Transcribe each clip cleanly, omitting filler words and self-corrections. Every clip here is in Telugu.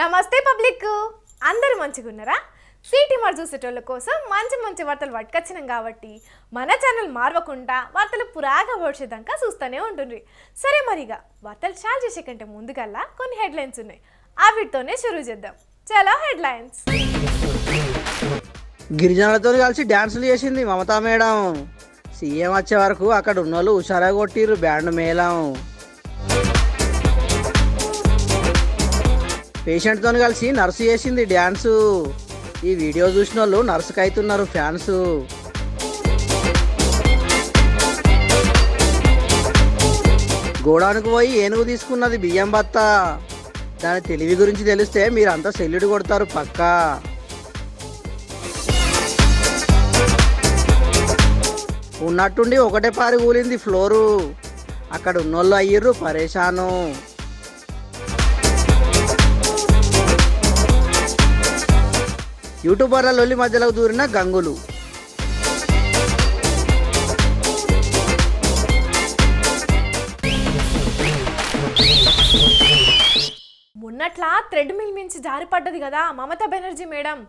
నమస్తే పబ్లిక్, అందరూ మంచిగున్నారా? సిటీ మరి చూసేటోళ్ళ కోసం మంచి మంచి వార్తలు పట్టుకొచ్చినాం కాబట్టి మన ఛానల్ మారవకుండా వార్తలు పురాగా వచ్చేదాకా చూస్తూనే ఉంటుంది. సరే మరిగా వార్తలు స్టార్ట్ చేసే కంటే ముందుకల్లా కొన్ని హెడ్లైన్స్ ఉన్నాయి, వీటితోనే షురూ చేద్దాం. చలో హెడ్లైన్స్. గిరిజనులతో కలిసి డ్యాన్సులు చేసింది మమతా మేడం. సీఎం వచ్చే వరకు అక్కడ ఉన్నోళ్ళు హుషారా కొట్టిర్రు బ్యాండ్ మేళం. పేషెంట్తో కలిసి నర్సు చేసింది డ్యాన్సు. ఈ వీడియో చూసిన వాళ్ళు నర్సుకు అవుతున్నారు ఫ్యాన్స్. గోడానికి పోయి ఏనుగు తీసుకున్నది బియ్యం బత్త. దాని తెలివి గురించి తెలిస్తే మీరంతా సెల్లుడు కొడతారు పక్కా. ఉన్నట్టుండి ఒకటే పారి కూలింది ఫ్లోరు. అక్కడ ఉన్నోళ్ళు అయ్యిర్రు పరేషాను. యూట్యూబర్ల లొల్లి మధ్యలోకి దూరిన గంగులు. మొన్నట్లా థ్రెడ్ మిల్ మించి జారిపడ్డది కదా మమతా బెనర్జీ మేడం.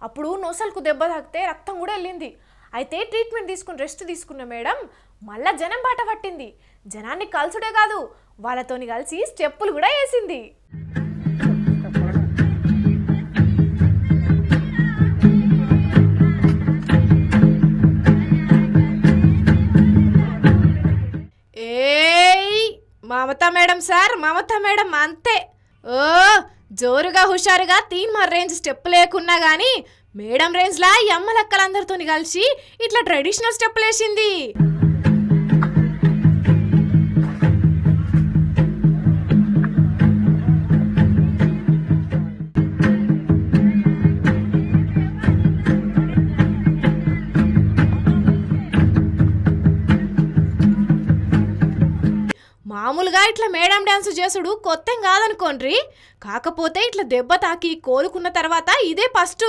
అప్పుడు నోసల్కు దెబ్బ తాకితే రక్తం కూడా వెళ్ళింది. అయితే ట్రీట్మెంట్ తీసుకుని రెస్ట్ తీసుకున్న మేడం మళ్ళా జనం బాట పట్టింది. జనాన్ని కలుసుడే కాదు, వాళ్ళతోని కలిసి స్టెప్పులు కూడా వేసింది. Mamata madam sir, Mamata madam అంతే. ఓ జోరుగా హుషారుగా తీన్మార్ రేంజ్ స్టెప్ లేకున్నా గానీ మేడం రేంజ్లా ఈ అమ్మలక్కలందరితో కలిసి ఇట్లా ట్రెడిషనల్ స్టెప్ వేసింది. మామూలుగా ఇట్లా మేడం డ్యాన్స్ చేసుడు కొత్త కాదనుకోండ్రి. కాకపోతే ఇట్లా దెబ్బ తాకి కోలుకున్న తర్వాత ఇదే ఫస్ట్.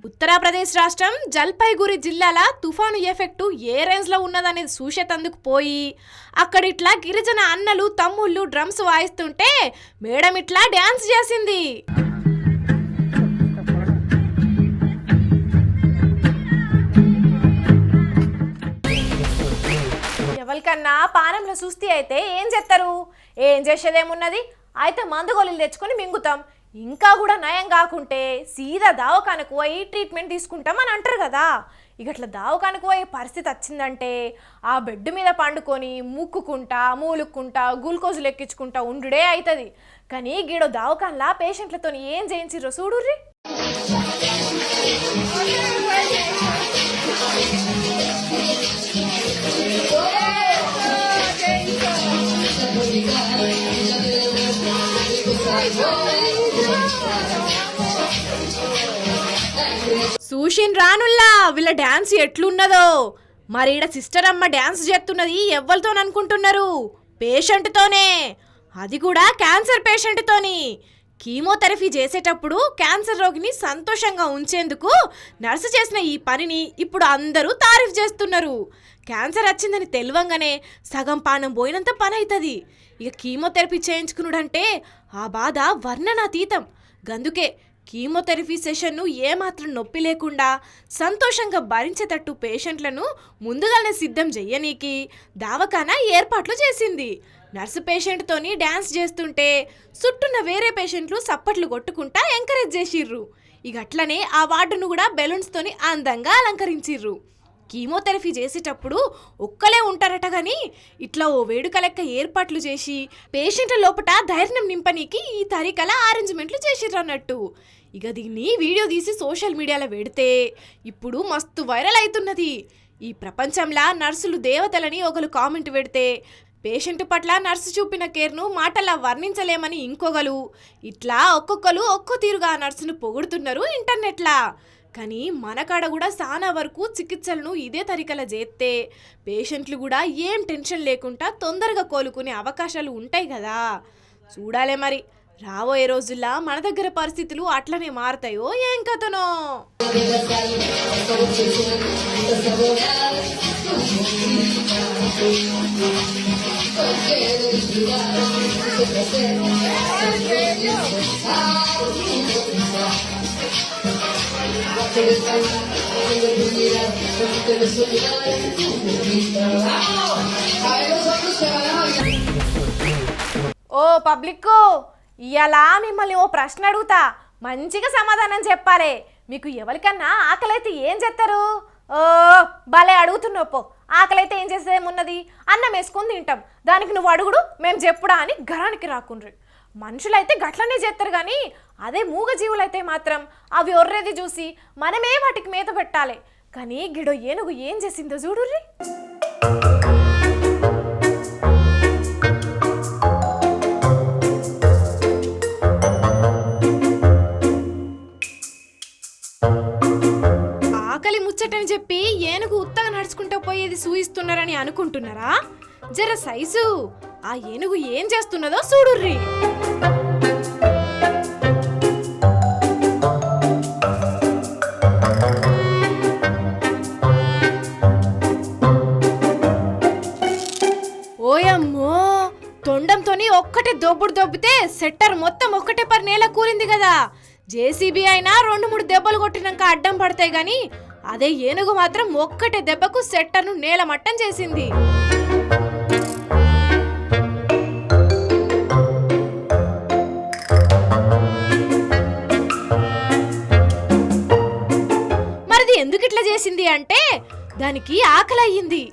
ఉత్తరప్రదేశ్ రాష్ట్రం జల్పైగురి జిల్లాల తుఫాను ఎఫెక్టు ఏ రేంజ్లో ఉన్నదనేది చూసేతందుకు పోయి అక్కడ ఇట్లా గిరిజన అన్నలు తమ్ముళ్ళు డ్రమ్స్ వాయిస్తుంటే మేడం ఇట్లా డ్యాన్స్ చేసింది. ఎవరికన్నా పానంలో సుస్థి అయితే ఏం చేస్తారు? ఏం చేసేదేమున్నది, అయితే మందు గోళీలు తెచ్చుకొని మింగుతాం. ఇంకా కూడా నయం కాకుంటే సీదా దావకానకు పోయి ట్రీట్మెంట్ తీసుకుంటాం అని అంటారు కదా. ఇక అట్లా దావకానకు పోయే పరిస్థితి వచ్చిందంటే ఆ బెడ్ మీద పండుకొని ముక్కుకుంటా మూలుక్కుంటా గ్లూకోజులు ఎక్కించుకుంటా ఉండుడే అవుతుంది. కానీ గీడో దావకాన్లా పేషెంట్లతో ఏం చేయించిర్రో చూడుర్రి. సూషిన్ రానుల్లా వీళ్ళ డ్యాన్స్ ఎట్లున్నదో. మరి ఈడ సిస్టర్ అమ్మ డ్యాన్స్ చేస్తున్నది ఎవ్వరితో అనుకుంటున్నారు? పేషెంట్తోనే, అది కూడా క్యాన్సర్ పేషెంట్తోని. కీమోథెరపీ చేసేటప్పుడు క్యాన్సర్ రోగిని సంతోషంగా ఉంచేందుకు నర్సు చేసిన ఈ పనిని ఇప్పుడు అందరూ తారీఫ్ చేస్తున్నారు. క్యాన్సర్ వచ్చిందని తెలియంగానే సగం పానం పోయినంత పని అవుతుంది. ఇక కీమోథెరపీ చేయించుకున్నాడంటే ఆ బాధ వర్ణనాతీతం. గందుకే కీమోథెరపీ సెషన్ను ఏమాత్రం నొప్పి లేకుండా సంతోషంగా భరించేటట్టు పేషెంట్లను ముందుగానే సిద్ధం చెయ్యనీకి దావఖానా ఏర్పాట్లు చేసింది. నర్సు పేషెంట్తోని డ్యాన్స్ చేస్తుంటే చుట్టూన్న వేరే పేషెంట్లు సప్పట్లు కొట్టుకుంటా ఎంకరేజ్ చేసిర్రు. ఇక అట్లనే ఆ వార్డును కూడా బెలూన్స్తోని అందంగా అలంకరించిర్రు. కీమోథెరపీ చేసేటప్పుడు ఒక్కలే ఉంటారట కానీ ఇట్లా ఓ వేడుక లెక్క ఏర్పాట్లు చేసి పేషెంట్ల లోపల ధైర్యం నింపనీకి ఈ తరీకల అరేంజ్మెంట్లు చేసిర్రు అన్నట్టు. ఇక దీన్ని వీడియో తీసి సోషల్ మీడియాలో పెడితే ఇప్పుడు మస్తు వైరల్ అవుతున్నది. ఈ ప్రపంచంలో నర్సులు దేవతలని ఒకరు కామెంట్ పెడితే పేషెంట్ పట్ల నర్సు చూపిన కేర్ను మాటలా వర్ణించలేమని ఇంకొకరు, ఇట్లా ఒక్కొక్కరు ఒక్కో తీరుగా నర్సును పొగుడుతున్నారు ఇంటర్నెట్లా. కానీ మన కాడ కూడా చాలా వరకు చికిత్సలను ఇదే తరికలా చేస్తే పేషెంట్లు కూడా ఏం టెన్షన్ లేకుండా తొందరగా కోలుకునే అవకాశాలు ఉంటాయి కదా. చూడాలే మరి రాబోయే రోజుల్లో మన దగ్గర పరిస్థితులు అట్లనే మారతాయో ఏం కథనో. ఓ పబ్లిక్, ఇయాలా మిమ్మల్ని ఓ ప్రశ్న అడుగుతా, మంచిగా సమాధానం చెప్పాలి. మీకు ఎవరికన్నా ఆకలైతే ఏం చేస్తారు? ఓ భలే అడుగుతున్నావు. ఆకలైతే ఏం చేసేమున్నది, అన్నం వేసుకొని తింటాం. దానికి నువ్వు అడుగుడు మేము చెప్పుడా అని గరానికి రాకుండ్రి. మనుషులైతే గట్లనే చేస్తారు, కానీ అదే మూగజీవులైతే మాత్రం అవి ఒర్రేది చూసి మనమే వాటికి మేత పెట్టాలి. కానీ గిడో ఏనుగు ఏం చేసిందో చూడుర్రి. ఆకలి ముచ్చటని చెప్పి ఏనుగు ఉత్తగా నడుచుకుంటూ పోయేది సూయిస్తున్నారని అనుకుంటున్నారా? జర సైజు ఆ ఏనుగు ఏం చేస్తున్నదో చూడుర్రి. ఓయమ్మో, తొండంతోని ఒక్కటే దొబ్బుడు దొబ్బితే సెట్టర్ మొత్తం ఒక్కటే పర్ నేల కూలింది కదా. జేసీబీ అయినా 2-3 దెబ్బలు కొట్టినాక అడ్డం పడతాయి, గాని అదే ఏనుగు మాత్రం ఒక్కటే దెబ్బకు సెట్టర్ను నేల మట్టం చేసింది. మరిది ఎందుకు ఇట్లా చేసింది అంటే దానికి ఆకలి అయ్యింది.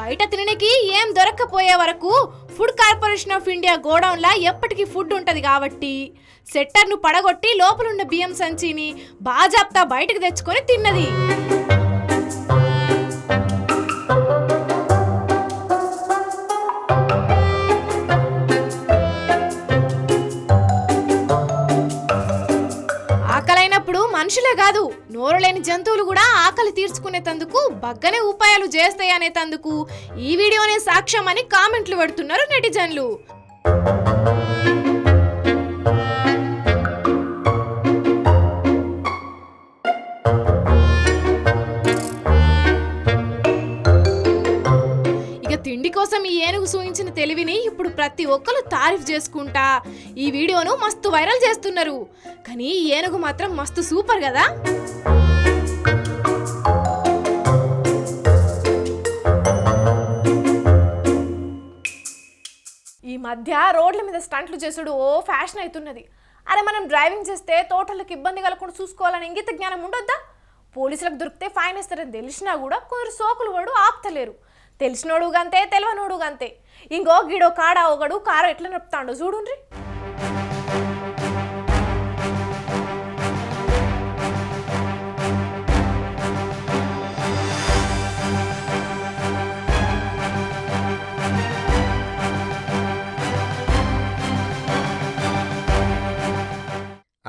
బయట తినడానికి ఏం దొరక్కపోయే వరకు ఫుడ్ కార్పొరేషన్ ఆఫ్ ఇండియా గోడౌన్లా ఎప్పటికీ ఫుడ్ ఉంటది కాబట్టి సెట్టర్ను పడగొట్టి లోపలున్న బియ్యం సంచిని బాజాప్తా బయటకు తెచ్చుకొని తిన్నది. ఆకలైనప్పుడు మనుషులే కాదు, నోరు లేని జంతువులు కూడా ఆకలి తీర్చుకునేటందుకు బగ్గనే ఉపాయాలు చేస్తాయి అనేటందుకు ఈ వీడియోనే సాక్ష్యం అని కామెంట్లు పెడుతున్నారు నెటిజన్లు. తిండి కోసం ఈ ఏనుగు సూచించిన తెలివిని ఇప్పుడు ప్రతి ఒక్కరు తారీఫ్ చేసుకుంటా ఈ వీడియోను మస్తు వైరల్ చేస్తున్నారు. కానీ ఈ ఏనుగు మాత్రం మస్తు సూపర్ కదా. ఈ మధ్య రోడ్ల మీద స్టంట్లు చేసుడు ఓ ఫ్యాషన్ అవుతున్నది. అరే మనం డ్రైవింగ్ చేస్తే తోటలకు ఇబ్బంది కలగకుండా చూసుకోవాలని ఇంగిత జ్ఞానం ఉండొద్దా? పోలీసులకు దొరికితే ఫైన్ వేస్తారని తెలిసినా కూడా కొందరు సోకులు వాడు ఆపుతలేరు. తెలిసినోడు గంతే, తెలియనోడు గంతే. ఇంకో గిడో కాడ ఒకడు కారు ఎట్లా నడుపుతాడో చూడుండ్రి.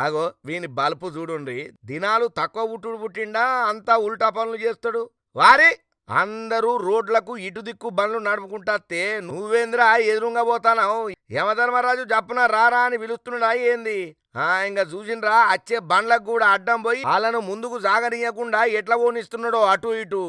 ఆగో వీని బలుపు చూడుండ్రి. దినాలు తక్కువ పుట్టుడు పుట్టిండా అంతా ఉల్టా పనులు చేస్తాడు. వారి అందరూ రోడ్లకు ఇటు దిక్కు బండ్లు నడుపుకుంటే నువ్వేంద్రా ఎదురుగా పోతానావు? యమధర్మరాజు జప్పున రారా అని పిలుస్తున్నాడా ఏంది? ఇంకా చూసిండ్రా వచ్చే బండ్లకు కూడా అడ్డం పోయి వాళ్ళను ముందుకు సాగనీయకుండా ఎట్లా పోనిస్తున్నాడో అటు ఇటు.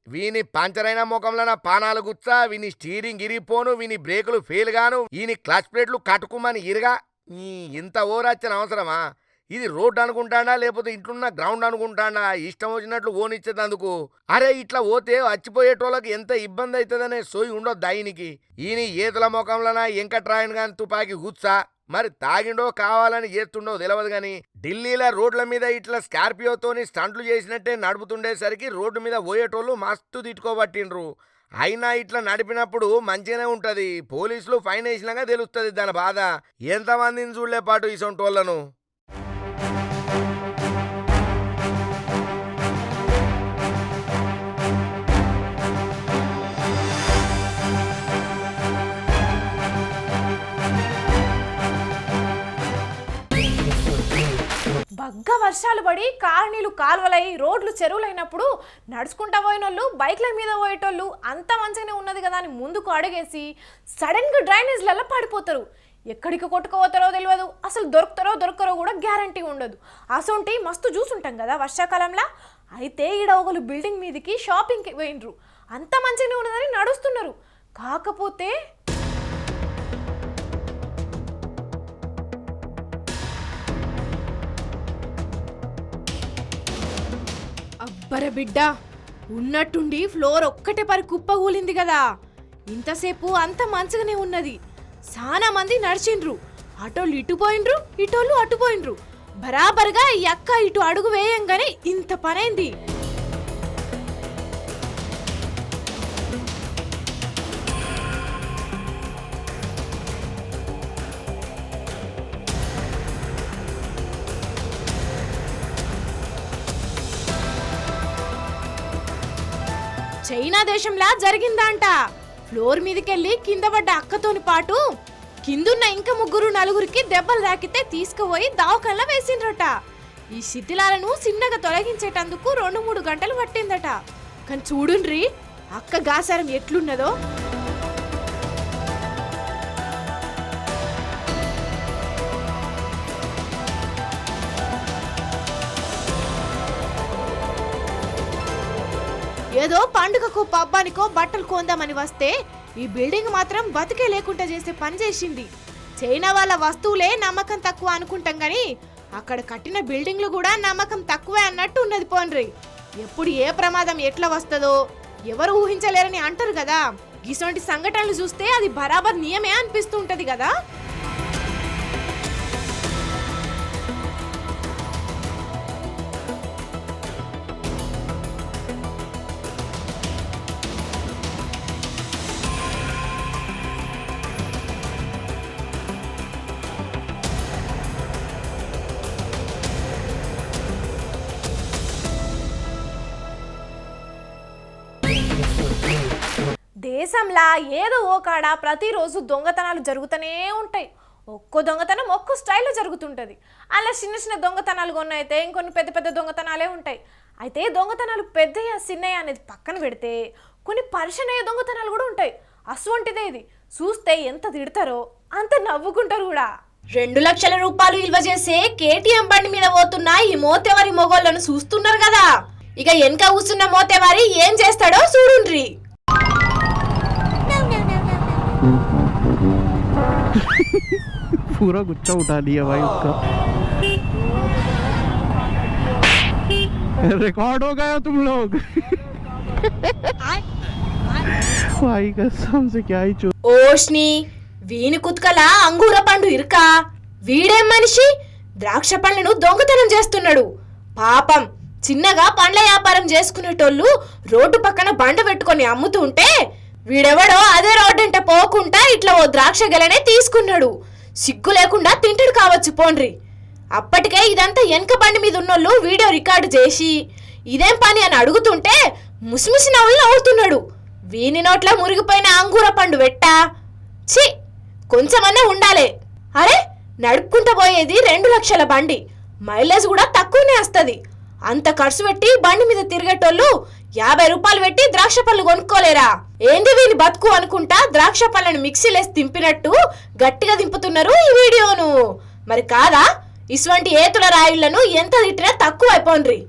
వీని పంచరైన ముఖంలో పానాలు గుచ్చా, వీని స్టీరింగ్ ఇరిగిపోను, వీని బ్రేకులు ఫెయిల్ గాను, వీని క్లచ్ ప్లేట్లు కట్టుకుమని ఇరగా. ఇంత ఓరచ్చిన అవసరమా? ఇది రోడ్డు అనుకుంటాడా లేకపోతే ఇంట్లున్న గ్రౌండ్ అనుకుంటాడా? ఇష్టం వచ్చినట్లు ఓనిచ్చేదందుకు. అరే ఇట్లా పోతే వచ్చిపోయేటోళ్ళకి ఎంత ఇబ్బంది అవుతుందనే సోయి ఉండొద్దు ఆయనకి. ఈయన ఏతుల ముఖంలోన వెంకట్రాయన్ గాని తుపాకి గుచ్చా. మరి తాగిండో కావాలని చేస్తుండో తెలియదు గాని ఢిల్లీలో రోడ్ల మీద ఇట్లా స్కార్పియోతోని స్టంట్లు చేసినట్టే నడుపుతుండేసరికి రోడ్డు మీద పోయేటోళ్ళు మస్తు తిట్టుకోబట్టిండ్రు. అయినా ఇట్లా నడిపినప్పుడు మంచిగానే ఉంటది. పోలీసులు ఫైన్ వేసినాక తెలుస్తుంది దాని బాధ. ఎంతమందిని చూడలే పాటు ఇసొంటోళ్ళను. వర్షాలు పడి కాలనీలు కాలువలై రోడ్లు చెరువులైనప్పుడు నడుచుకుంటా పోయినోళ్ళు బైక్ల మీద పోయేటోళ్ళు అంత మంచిగానే ఉన్నది కదా అని ముందుకు అడుగేసి సడన్గా డ్రైనేజ్లలో పడిపోతారు. ఎక్కడికి కొట్టుకోపోతారో తెలియదు, అసలు దొరకరో కూడా గ్యారంటీ ఉండదు. అసొంటి మస్తు చూసుంటాం కదా వర్షాకాలంలో. అయితే ఈడ ఒకరు బిల్డింగ్ మీదకి షాపింగ్కి పోయినరు, అంత మంచిగానే ఉన్నదని నడుస్తున్నారు. కాకపోతే అబ్బర బిడ్డ, ఉన్నట్టుండి ఫ్లోర్ ఒక్కటే పరి కుప్ప కూలింది కదా. ఇంతసేపు అంత మంచిగానే ఉన్నది, చాలా మంది నడిచిండ్రు. అటోళ్ళు ఇటు పోయిండ్రు, ఇటోళ్ళు అటు పోయిండ్రు. బరాబర్గా ఈ అక్క ఇటు అడుగు వేయంగానే ఇంత పనైంది. చైనా దేశంలా జరిగిందంట. ఫ్లోర్ మీదకెళ్ళి కింద పడ్డ అక్కతోని పాటు కిందున్న ఇంకా నలుగురికి దెబ్బలు తాకితే తీసుకుపోయి దవాఖానలో వేసిండ్రట. ఈ శిథిలాలను చిన్నగా తొలగించేటందుకు 2-3 గంటలు పట్టిందట. కానీ చూడుండ్రి అక్క గాసారం ఎట్లున్నదో. ఏదో పండుగకో పబ్బానికో బట్టలు కొందామని వస్తే ఈ బిల్డింగ్ మాత్రం బతికే లేకుండా చేసే పని చేసింది. చైనా వాళ్ళ వస్తువులే నమ్మకం తక్కువ అనుకుంటాం గాని అక్కడ కట్టిన బిల్డింగ్లు కూడా నమ్మకం తక్కువే అన్నట్టు ఉన్నది. పోన్రి, ఎప్పుడు ఏ ప్రమాదం ఎట్లా వస్తుందో ఎవరు ఊహించలేరని అంటారు కదా. ఇటువంటి సంఘటనలు చూస్తే అది బరాబర్ నియమే అనిపిస్తూ ఉంటది కదా. దేశంలా ఏదో ఓ కాడ ప్రతిరోజు దొంగతనాలు జరుగుతూనే ఉంటాయి. ఒక్కో దొంగతనం ఒక్కో స్టైల్లో జరుగుతుంటుంది. అలా చిన్న చిన్న దొంగతనాలు కొన్ని అయితే ఇంకొన్ని పెద్ద పెద్ద దొంగతనాలే ఉంటాయి. అయితే దొంగతనాలు పెద్దయ్య చిన్నయ్య అనేది పక్కన పెడితే కొన్ని పరిశనయ్య దొంగతనాలు కూడా ఉంటాయి. అసొంటిదే ఇది. చూస్తే ఎంత తిడతారో అంత నవ్వుకుంటారు కూడా. 2 లక్షల రూపాయలు విలువ చేసే కేటీఎం బండి మీద పోతున్న ఈ మోతేవారి మొగోళ్ళను చూస్తున్నారు కదా. ఇక వెనక కూర్చున్న మోతేవారి ఏం చేస్తాడో చూడుండ్రి. पूरा गुच्छा उठा लिया भाई उसका। रिकॉर्ड हो गया तुम लोग। भाई कसम से क्या ही चो। ఓష్ని వీని కుత్కల అంగూర పండు ఇరుకా. వీడేం మనిషి ద్రాక్ష పండ్లను దొంగతనం చేస్తున్నాడు. పాపం చిన్నగా పండ్ల వ్యాపారం చేసుకునేటోళ్ళు రోడ్డు పక్కన బండ పెట్టుకొని అమ్ముతుంటే వీడెవడో అదే రోడ్డంట పోకుండా ఇట్లా ఓ ద్రాక్ష గెలనే తీసుకున్నాడు. సిగ్గు లేకుండా తింటాడు కావచ్చు పోండ్రి. అప్పటికే ఇదంతా వెనక బండి మీద ఉన్నోళ్ళు వీడియో రికార్డు చేసి ఇదేం పని అని అడుగుతుంటే ముసిముసి నవ్వులు నవ్వుతున్నాడు. వీని నోట్ల మురిగిపోయిన అంగూర పండు వెట్టా. ఛీ, కొంచెమన్నా ఉండాలే. అరే, నడుపుకుంటా పోయేది 2 లక్షల బండి, మైలేజ్ కూడా తక్కువనే వస్తుంది. అంత ఖర్చు పెట్టి బండి మీద తిరిగేటోళ్ళు 50 రూపాయలు పెట్టి ద్రాక్ష పళ్ళు కొనుక్కోలేరా? ఏంది వీని బతుకు అనుకుంటా ద్రాక్ష పళ్ళను మిక్సీలేసి దింపినట్టు గట్టిగా దింపుతున్నారు ఈ వీడియోను. మరి కాదా? ఇటువంటి ఏతుల రాయిళ్లను ఎంత తిట్టినా తక్కువ అయిపోండ్రి.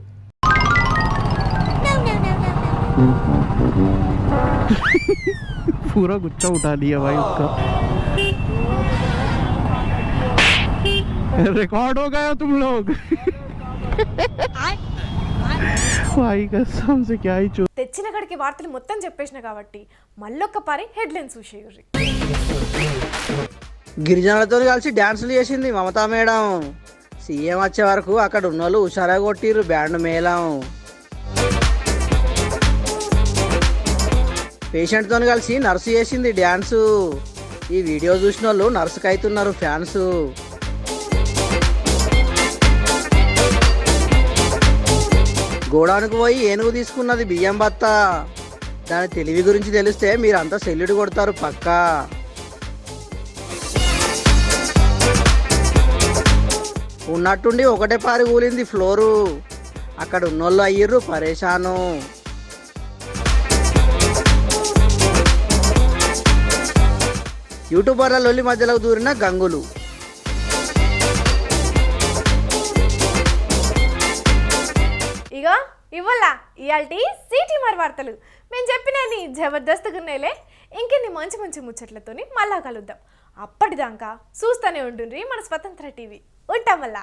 पूरा गुच्छा उठा लिया भाई उसका। रिकॉर्ड हो गया तुम लोग। भाई कसम से क्या ही चो। తెచ్చిన కడికి వార్తలు మొత్తం చెప్పేసిన కాబట్టి మళ్ళొక్క పారి హెడ్లైన్స్ చూసేయండి. గిరిజనులతో కలిసి డ్యాన్సులు చేసింది మమతా మేడం. సీఎం వచ్చే వరకు అక్కడ ఉన్నోళ్ళు హుషారా కొట్టిర్రు బ్యాండ్ మేళం. పేషెంట్తో కలిసి నర్సు చేసింది డ్యాన్సు. ఈ వీడియో చూసిన వాళ్ళు నర్సుకు అవుతున్నారు ఫ్యాన్స్. గోడానికి పోయి ఏనుగు తీసుకున్నది బియ్యం బత్త. దాని తెలివి గురించి తెలిస్తే మీరంతా సెల్లుడు కొడతారు పక్కా. ఉన్నట్టుండి ఒకటే పారి కూలింది ఫ్లోరు. అక్కడ ఉన్నోళ్ళు అయ్యిర్రు పరేషాను. యూట్యూబర్ల లొల్లి మధ్యలోకి దూరిన గంగులు. ఇగో ఇవ్వాల ఇయాల్టి సిటీ మరి వార్తలు మేము చెప్పినని జబర్దస్త్గా ఉన్నాయిలే. ఇంకెన్ని మంచి మంచి ముచ్చట్లతోని మళ్ళా కలుద్దాం. అప్పటిదాకా చూస్తూనే ఉంటుండ్రి మన స్వతంత్ర టీవీ. ఉంటాం మళ్ళా.